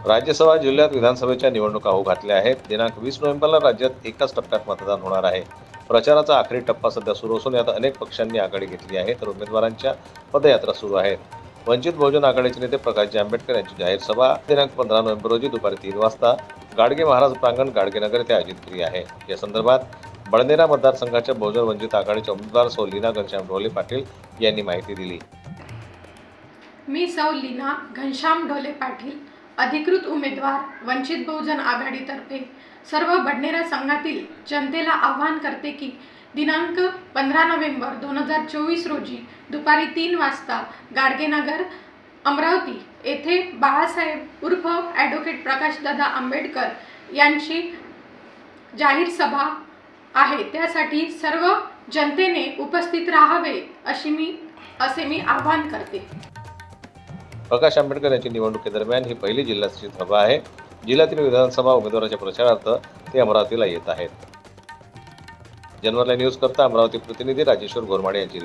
राज्यसभा जिल्ह्यात विधानसभेच्या निवडणुका होऊ घातल्या आहेत। दिनांक 20 नोव्हेंबरला राज्यात एकाच टप्प्यात मतदान होणार आहे। प्रचाराचा आखरी टप्पा सध्या सुरू असून यात अनेक पक्षांनी आघाडी घेतली आहे, तर उमेदवारांच्या पदयात्रा सुरू आहेत। वंचित बहुजन आघाडीचे नेते प्रकाश आंबेडकर यांची जाहीर सभा दिनांक 15 नोव्हेंबर रोजी दुपारी 3 वाजता गाडगे महाराज प्रांगण गाडगेनगर येथे आयोजित केली आहे। या संदर्भात बडनेरा मतदारसंघाच्या बहुजन वंचित आघाडीच्या उमेदवार सौ लीना घनश्याम ढोले पाटील यांनी माहिती दिली। मी सौ लीना घनश्याम ढोले पाटील, अधिकृत उमेदवार वंचित बहुजन आघाडीतर्फे सर्व बडनेरा संघातील जनतेला आवाहन करते की दिनांक 15 नोव्हेंबर 2024 रोजी दुपारी 3 वाजता गाडगेनगर अमरावती येथे बाळासाहेब उर्फ ॲडव्होकेट प्रकाशदादा आंबेडकर यांची जाहीर सभा आहे। त्यासाठी सर्व जनतेने उपस्थित राहावे असे मी आवाहन करते। प्रकाश आंबेडकर यांची निवडणुकीदरम्यान ही पहिली जिल्ह्याची सभा आहे। जिल्ह्यातील विधानसभा उमेदवाराच्या प्रचारार्थ ते अमरावतीला येत आहेत। जनवरला न्यूज करता अमरावती प्रतिनिधी राजेश्वर गोरमाडे यांची